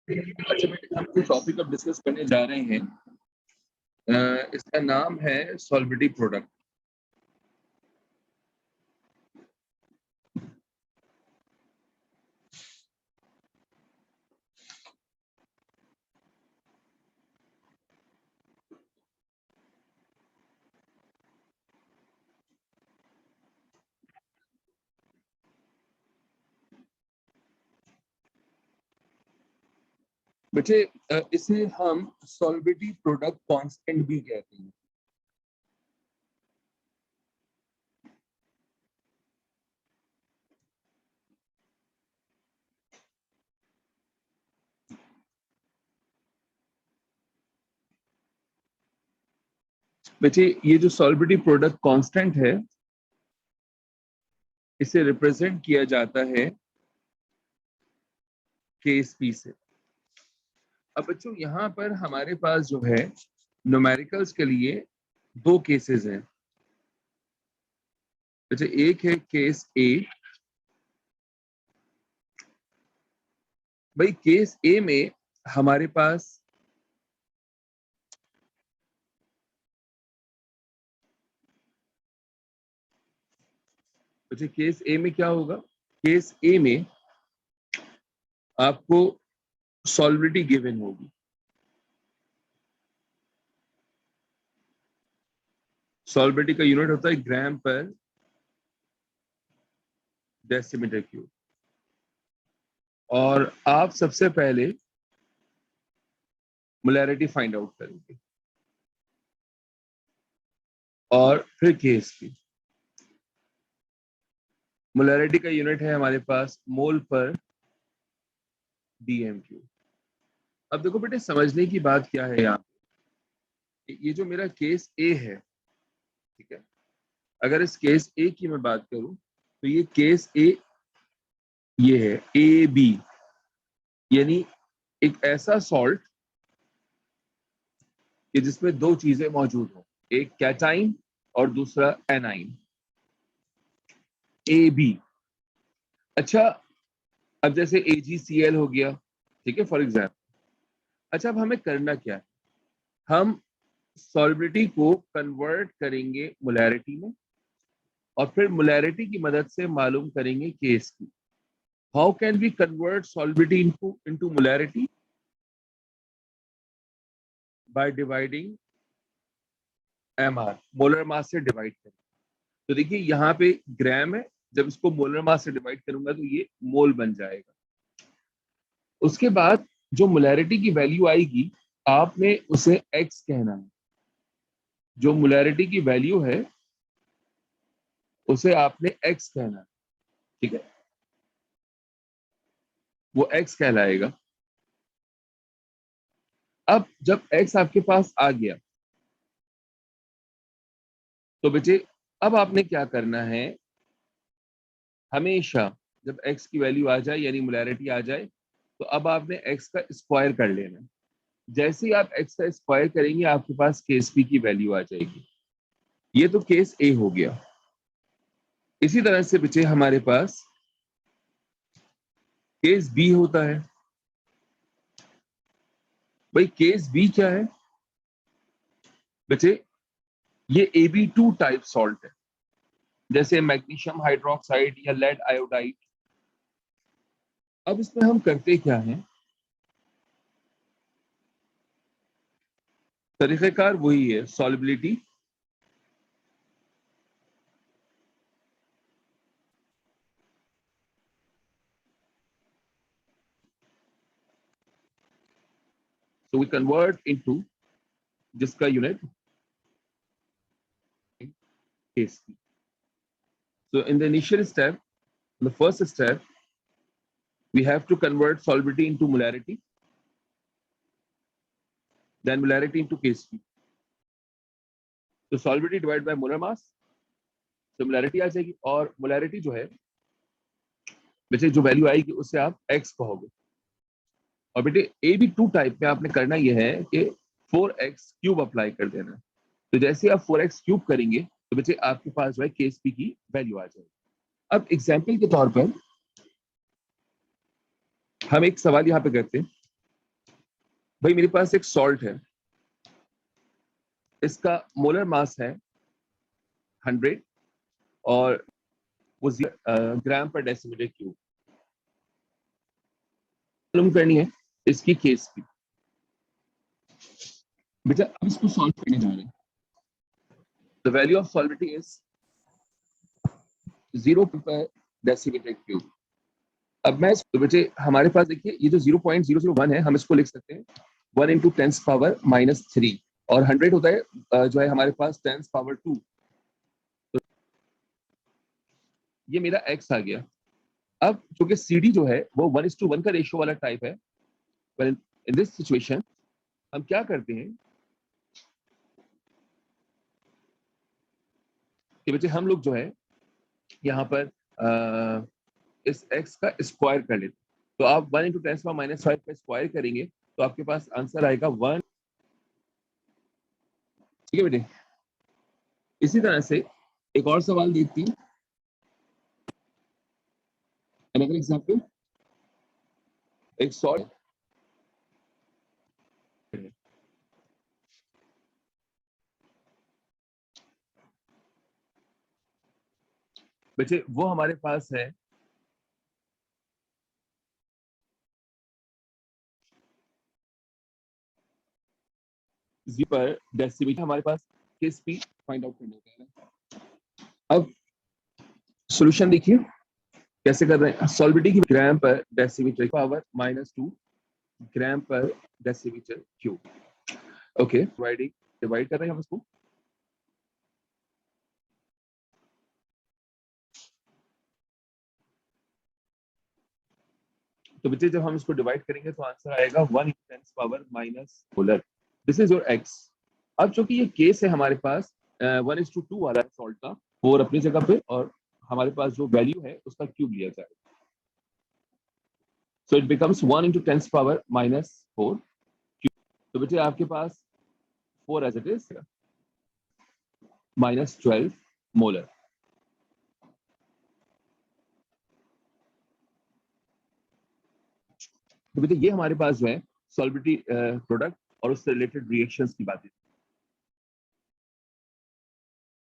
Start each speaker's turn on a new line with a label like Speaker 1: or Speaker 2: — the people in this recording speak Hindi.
Speaker 1: अच्छा बेटे, हम जो टॉपिक अब डिस्कस करने जा रहे हैं इसका नाम है सॉल्विटी प्रोडक्ट। बेटे इसे हम सॉल्विटी प्रोडक्ट कांस्टेंट भी कहते हैं। बेटे ये जो सॉल्विटी प्रोडक्ट कांस्टेंट है इसे रिप्रेजेंट किया जाता है KSP से। अब बच्चों यहाँ पर हमारे पास जो है न्यूमेरिकल्स के लिए दो केसेस हैं। अच्छा, एक है केस ए। भाई केस ए में हमारे पास अच्छा केस ए में क्या होगा? केस ए में आपको सॉल्विटी गिवन होगी। सॉल्विटी का यूनिट होता है ग्राम पर डेसीमीटर क्यूब। और आप सबसे पहले मोलैरिटी फाइंड आउट करेंगे और फिर KSP। मोलैरिटी का यूनिट है हमारे पास मोल पर dm क्यूब। अब देखो बेटे, समझने की बात क्या है यहाँ, ये जो मेरा केस ए है, ठीक है, अगर इस केस ए की मैं बात करूं तो ये केस ए ये है AB, यानी एक ऐसा सॉल्ट कि जिसमें दो चीजें मौजूद हो, एक कैटाइन और दूसरा एनाइन, AB। अच्छा, अब जैसे AgCl हो गया, ठीक है, फॉर एग्जाम्पल। अच्छा, अब हमें करना क्या है? हम सॉल्बिलिटी को कन्वर्ट करेंगे मोलैरिटी में और फिर मोलैरिटी की मदद से मालूम करेंगे KSP। How can we convert solubility into molarity? By dividing MR, molar mass से डिवाइड करें। तो देखिए यहाँ पे ग्राम है, जब इसको मोलर मास से डिवाइड करूंगा तो ये मोल बन जाएगा। उसके बाद जो मोलैरिटी की वैल्यू आएगी आपने उसे x कहना है। जो मोलैरिटी की वैल्यू है उसे आपने x कहना है, ठीक है, वो x कहलाएगा। अब जब x आपके पास आ गया तो बेटे अब आपने क्या करना है, हमेशा जब x की वैल्यू आ जाए यानी मोलैरिटी आ जाए तो अब आपने x का स्क्वायर कर लेना है। जैसे ही आप x का स्क्वायर करेंगे आपके पास KSP की वैल्यू आ जाएगी। ये तो केस ए हो गया। इसी तरह से बच्चे हमारे पास केस बी होता है। भाई केस बी क्या है बच्चे? ये AB2 टाइप सॉल्ट है, जैसे मैग्नीशियम हाइड्रोक्साइड या लेड आयोडाइड। अब इसमें हम करते क्या है, तरीकेकार वही है, solubility so we convert into जिसका unit KSP. So in the initial step, the first step, we have to convert solubility into molarity, then molarity into KSP. So solubility divided by molar mass, so molarity आ जाएगी, और molarity जो है बेटे जो वैल्यू आएगी उससे आप x कहोगे। और बेटे AB2 टाइप में आपने करना यह है कि 4x क्यूब अप्लाई कर देना है। तो जैसे आप 4x क्यूब करेंगे तो बेटे आपके पास जो है KSP की वैल्यू आ जाएगी। अब एग्जाम्पल के तौर पर हम एक सवाल यहाँ पे करते हैं भाई मेरे पास एक सॉल्ट है, इसका मोलर मास है 100 और वो ग्राम पर डेसिमीटर क्यूब। मालूम करनी है इसकी केस की। बेटा अब इसको सॉल्व करने जा रहे हैं। द वैल्यू ऑफ सॉल्विटी इज 0 पर डेसिमीटर क्यूब। अब मैं तो बेटे हमारे पास देखिए ये जो 0.001 है, हम इसको लिख सकते हैं 1 इंटू 10 पावर -3 और 100 होता है जो है हमारे पास 10 पावर 2। तो ये मेरा x आ गया। अब क्योंकि CD जो है वो 1:1 का रेशियो वाला टाइप है, well, in this situation हम क्या करते हैं कि बच्चे हम लोग जो है यहाँ पर इस x का स्क्वायर कर लेते हैं। तो आप 1 इंटू 10 पावर -5 का स्क्वायर करेंगे तो आपके पास आंसर आएगा 1। ठीक है बेटे, इसी तरह से एक और सवाल देखती हैं। Another example, एक सॉल्ट बच्चे वो हमारे पास है जी पर डेसिमीटर हमारे पास किस पी फाइंड आउट करने का है। अब सॉल्यूशन देखिए कैसे कर रहे हैं। सॉल्विटी की ग्राम पर डेसिमीटर पावर -2 ग्राम पर डेसिमीटर क्यूब। ओके, डिवाइड कर रहे हैं हम इसको। तो बच्चे जब हम इसको डिवाइड करेंगे तो आंसर आएगा 1 × 10 power minus molar. This is your x। अब चूंकि ये केस है हमारे पास 1:2 वाला सॉल्ट का, 4 अपनी जगह पे और हमारे पास जो वैल्यू है उसका क्यूब लिया जाए। So it becomes 1 × 10 power -4 cube. तो बच्चे आपके पास 4 एज इट इज -12 मोलर। तो बेटे ये हमारे पास जो है सॉल्विटी प्रोडक्ट और उससे रिलेटेड रिएक्शंस की बातें।